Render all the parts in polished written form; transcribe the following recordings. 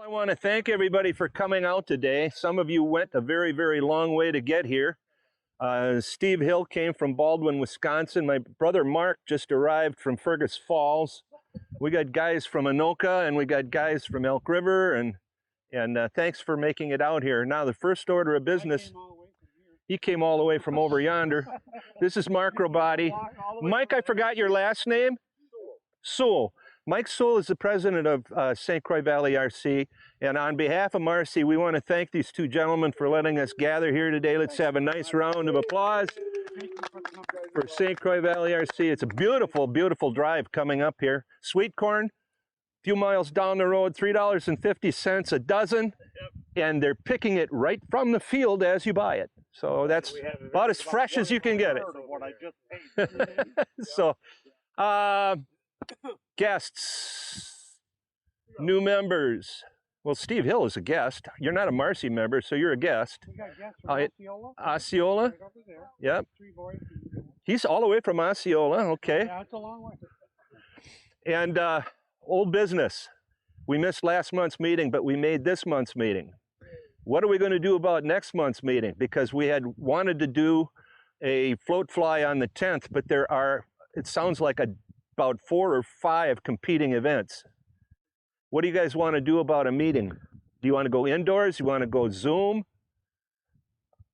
I want to thank everybody for coming out today. Some of you went a very, very long way to get here. Steve Hill came from Baldwin, Wisconsin. My brother Mark just arrived from Fergus Falls. We got guys from Anoka and we got guys from Elk River, and thanks for making it out here. Now the first order of business, he came all the way from over yonder. This is Mark Robati. Mike, I forgot your last name? Sewell. Mike Sewell is the president of St. Croix Valley RC, and on behalf of MARCEE, we want to thank these two gentlemen for letting us gather here today. Let's have a nice round of applause for St. Croix Valley RC. It's a beautiful, beautiful drive coming up here. Sweet corn, a few miles down the road, $3.50 a dozen, and they're picking it right from the field as you buy it. So that's about as fresh as you can get it. So, guests, new members. Well, Steve Hill is a guest. You're not a MARCEE member, so you're a guest. We got guests from Osceola. Osceola? Right over there. Yep. 3 boys. He's all the way from Osceola, okay. Yeah, it's a long way. And old business. We missed last month's meeting, but we made this month's meeting. What are we going to do about next month's meeting? Because we had wanted to do a float fly on the 10th, but there are, it sounds like about 4 or 5 competing events. What do you guys want to do about a meeting? Do you want to go indoors? Do you want to go Zoom?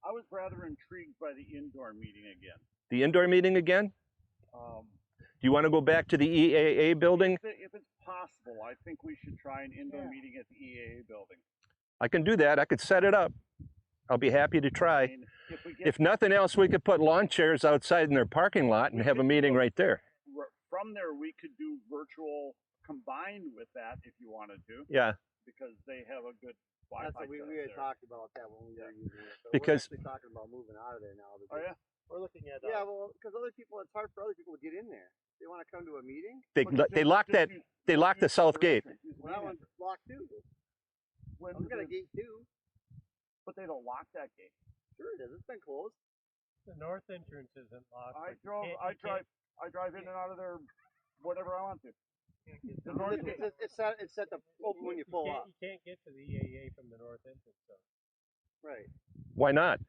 I was rather intrigued by the indoor meeting again. The indoor meeting again? Do you want to go back to the EAA building? If it's possible, I think we should try an indoor meeting at the EAA building. I can do that. I could set it up. I'll be happy to try. I mean, if nothing else, we could put lawn chairs outside in their parking lot and have a meeting right there. From there, we could do virtual combined with that if you wanted to. Yeah. Because they have a good Wi-Fi. That's what we had talked about that when we were using it. So because we're actually talking about moving out of there now. Oh yeah. We're looking at well, because other people, it's hard for other people to get in there. They want to come to a meeting. They locked the south gate. Well, that one's locked too. We've got a gate too. But they don't lock that gate. Sure it is. It's been closed. The north entrance isn't locked. I drive in and out of there whenever I want to. The north it's set to open when you pull up. You can't get to the EAA from the north entrance, though. Right. Why not?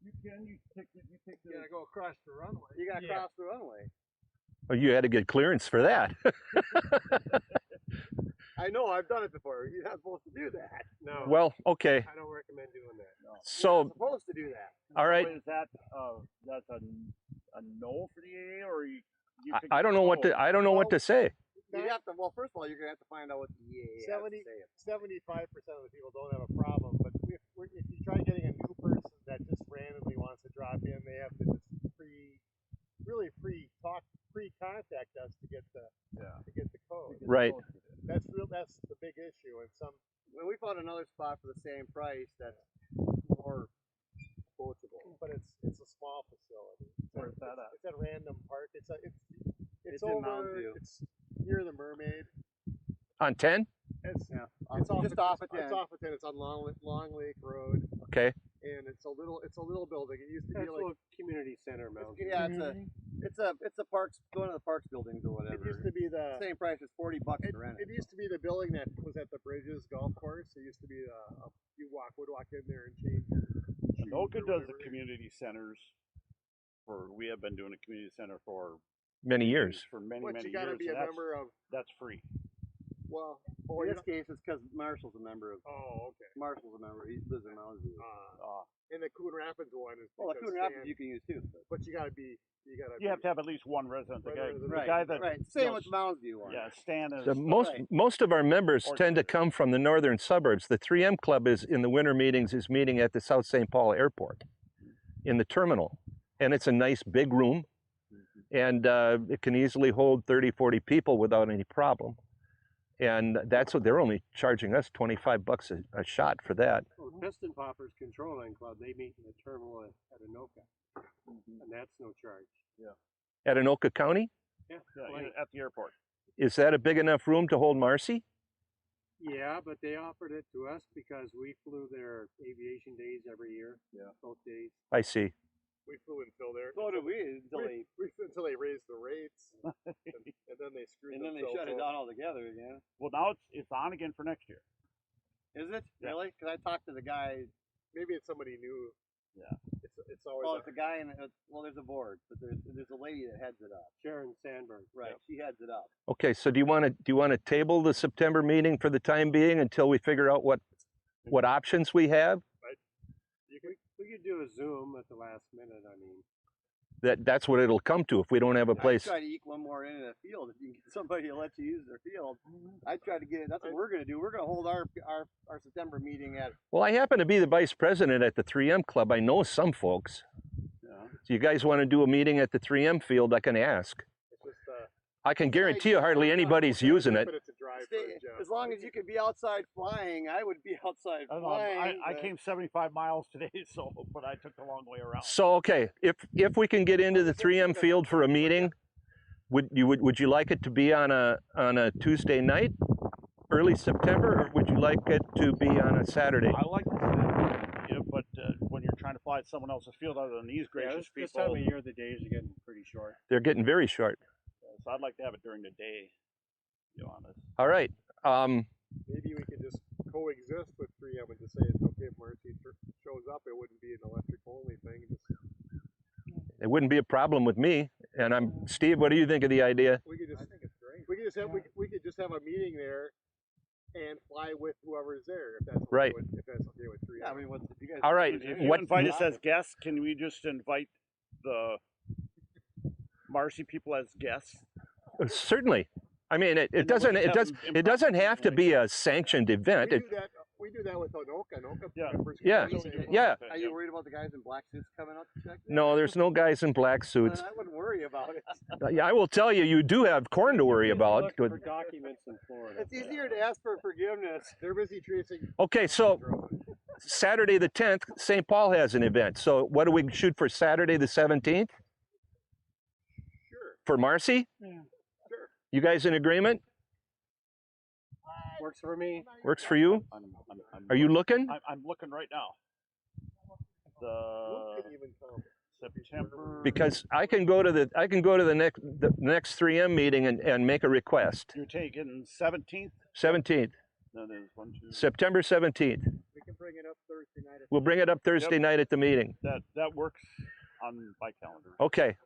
You can. You gotta go across the runway. You gotta cross the runway. Oh, you had to get clearance for that. I know. I've done it before. You're not supposed to do that. No. Well, okay. I don't recommend doing that. No. So you're supposed to do that. All right. Is that that's a no for the EAA, or you I don't know what to say. You have to. Well, first of all, you're gonna have to find out what the EAA has to say. 75% of the people don't have a problem, but if you try getting a new person that just randomly wants to drop in, they have to just pre-contact us to get the code. Right. That's the big issue. And when we found another spot for the same price, that's more approachable. But it's a small facility. Where's that at? It's at Random Park. It's over. It's near the Mermaid. On 10? It's Just off of 10. It's off of 10. It's on Long Lake Road. Okay. And it's a little building. It used to be like a community center, Mount. Yeah, it's a parks, going to the parks buildings or whatever. It used to be the same price as $40 to rent it. It used to be the building that was at the Bridges Golf Course. It used to be you would walk in there and change your shoes. Anoka does the community centers. We have been doing a community center for many years. For many years. But you got to be a member of. That's free. Well, in this case, it's because Marshall's a member of. Oh, okay. Marshall's a member. He lives in Mountain View. And the Coon Rapids one is. Well, the Coon Rapids you can use too. But you have to have at least one resident. The right, guy that. Right. Same with Mountain View one. Yeah, Stan is. Most of our members tend to come from the northern suburbs. The 3M Club is in the winter meetings is meeting at the South St. Paul Airport, in the terminal, and it's a nice big room, and it can easily hold 30, 40 people without any problem. And that's what they're only charging us $25 a shot for that. Well, Piston Poppers Control Line Club, they meet in the terminal at Anoka, and that's no charge. Yeah. At Anoka County? Yeah, at the airport. Is that a big enough room to hold MARCEE? Yeah, but they offered it to us because we flew their aviation days every year. Yeah. Both days. I see. We flew until there. So did we until Until they raised the rates, and then they screwed. and then they shut it down altogether again. Well, now it's on again for next year. Is it Yeah. really? Because I talked to the guy. Maybe it's somebody new. Yeah. It's always. Well, it's a guy, and well, there's a board, but there's a lady that heads it up. Sharon Sandberg. Right, Yep. she heads it up. Okay, so do you want to table the September meeting for the time being until we figure out what options we have? We could do a Zoom at the last minute. I mean, That's what it'll come to if we don't have a place. I try to eke one more in the field. If you can get somebody to let you use their field, I try to get it. That's what we're going to do. We're going to hold our September meeting at. Well, I happen to be the vice president at the 3M club. I know some folks. Yeah. So you guys want to do a meeting at the 3M field, I can ask. It's just, I can guarantee you hardly anybody's using it. but it's a drive Stay, for a job. as long as you could be outside flying, I would be outside I, don't know, flying. I but- came 75 miles today, but I took the long way around. So, okay, if we can get into the 3M field for a meeting, would you like it to be on a Tuesday night, early September, or would you like it to be on a Saturday? I like that, yeah, but when you're trying to fly at someone else's field other than these yeah, gracious this people, time of year the days are getting pretty short. They're getting very short. so I'd like to have it during the day, to be honest. All right. Maybe we could just coexist with 3M and just say it's okay if MARCEE shows up. It wouldn't be an electric only thing. It wouldn't be a problem with me. And Steve, what do you think of the idea? We could just. I think it's great. We could just have we could just have a meeting there, and fly with whoever's there if that's okay Right. if that's okay with 3M. Yeah, I mean, if you guys. All right, If you what- invite us as guests, can we just invite the MARCEE people as guests? Certainly. I mean, it And then doesn't we'll it just does have them it doesn't have to be a sanctioned event. We do that with Anoka. Anoka Yeah. members can Yeah. come in. Yeah. Are you worried about the guys in black suits coming up to check? No, there's no guys in black suits. I wouldn't worry about it. Yeah, I will tell you, you do have corn to worry Just about. look for documents in Florida. It's easier to ask for forgiveness. They're busy tracing. Okay, so Saturday the 10th, St. Paul has an event. So what do we shoot for Saturday the 17th Sure. for MARCEE? Yeah. Sure. You guys in agreement? Works for me. Works for you? I'm Are you looking? I'm looking right now. Luke The can even come. September. Because I can go to the next 3M meeting and make a request. You're taking 17th. 17th, No, there's 1, 2. September 17th. We can bring it up Thursday night. We'll bring it up Thursday night at the meeting. That works on my calendar. Okay,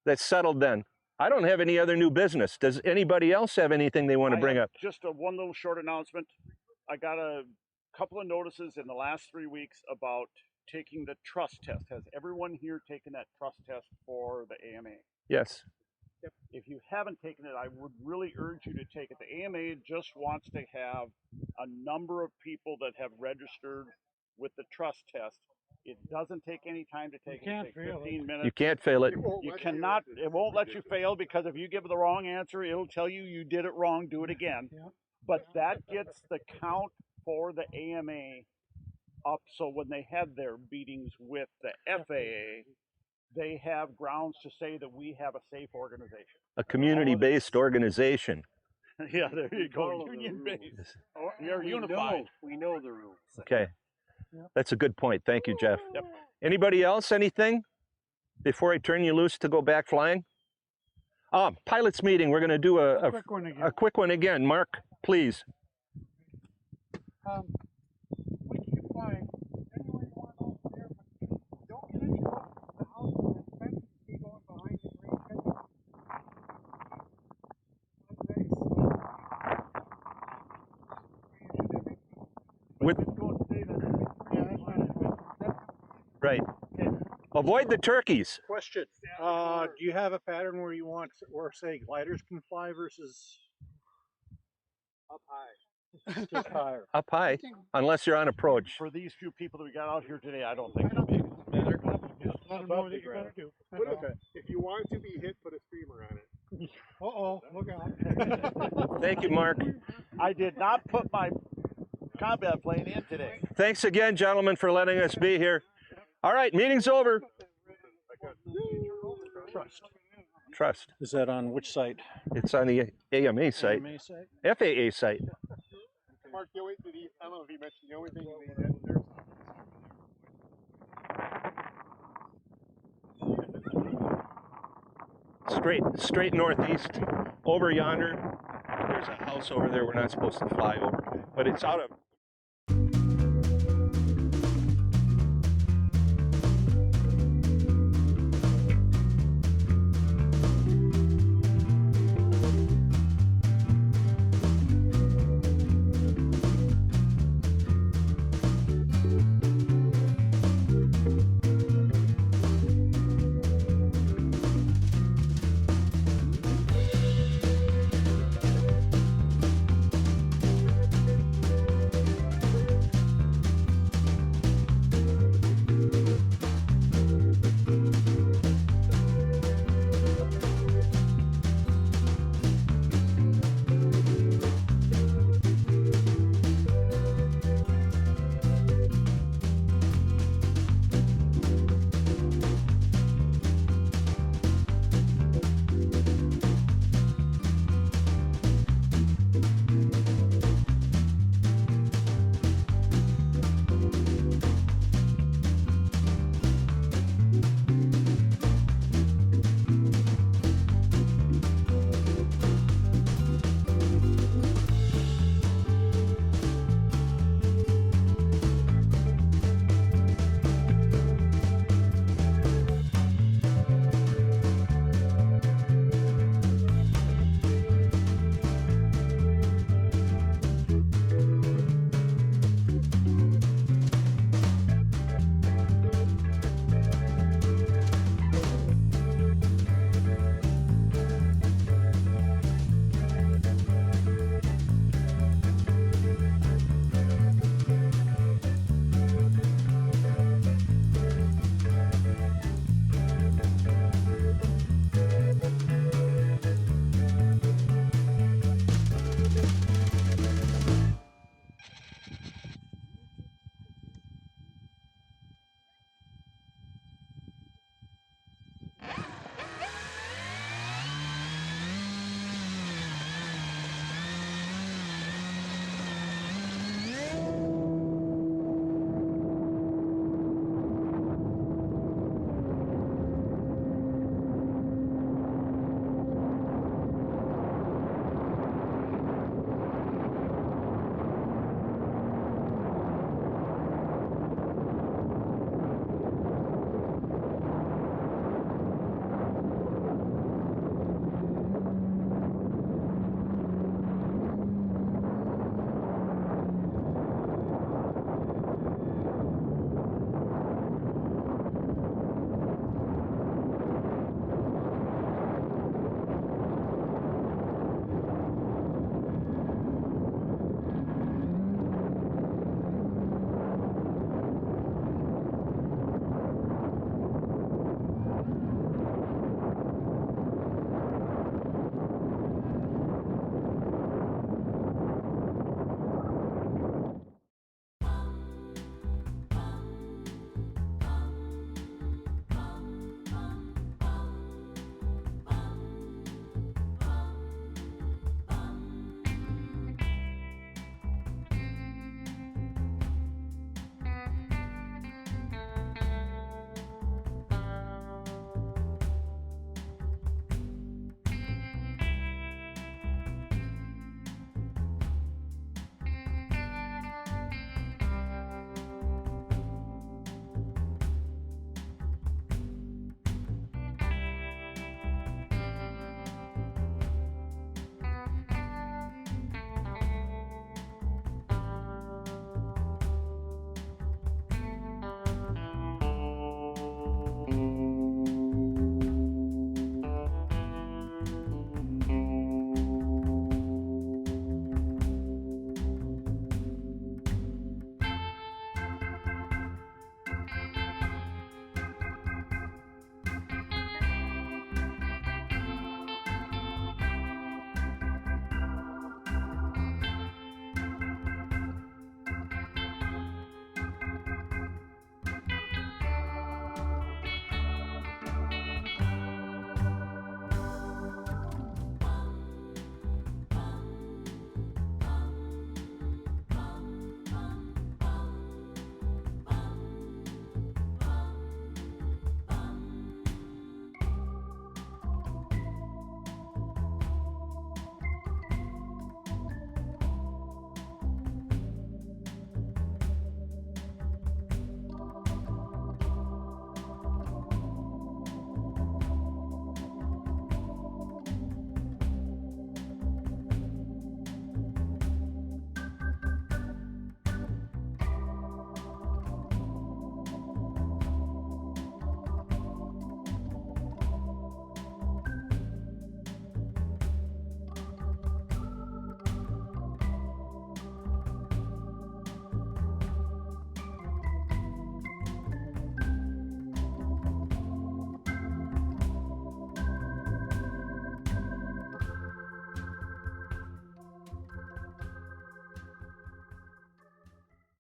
that's settled then. I don't have any other new business. Does anybody else have anything they want to I bring have up? Just one little short announcement. I got a couple of notices in the last 3 weeks about taking the trust test. Has everyone here taken that trust test for the AMA? Yes. If you haven't taken it, I would really urge you to take it. The AMA just wants to have a number of people that have registered with the trust test. It doesn't take any time to take it. can't It takes fail it. 15 minutes. You can't fail it. You cannot, it won't let you fail because if you give the wrong answer, it'll tell you you did it wrong, do it again. Yeah. But that gets the count for the AMA up so when they have their meetings with the FAA, they have grounds to say that we have a safe organization. A community-based organization. Yeah, there you go, Follow the union rules. based. You're We unified. We know the rules. Okay. That's a good point. Thank you, Jeff. Yep. Anybody else, anything? Before I turn you loose to go back flying? Pilots meeting. We're going to do a Quick one again. a quick one again. Mark, please. We keep flying. Anywhere you want over there, but don't get any closer to the house and the fence keep going behind the green fence. With right. Avoid the turkeys. Question. Do you have a pattern where you want, or say gliders can fly versus Up high. just higher? Up high, unless you're on approach. For these few people that we got out here today, I don't think. Let them know what you gotta do. If you want to be hit, put a streamer on it. Uh-oh, look out. Thank you, Mark. I did not put my combat plane in today. Thanks again, gentlemen, for letting us be here. All right, meeting's over. Trust. Trust. Is that on which site? It's on the AMA site, AMA site? FAA site. Mark, I don't know if he mentioned the only thing there's Straight northeast, over yonder. There's a house over there we're not supposed to fly over, but it's out of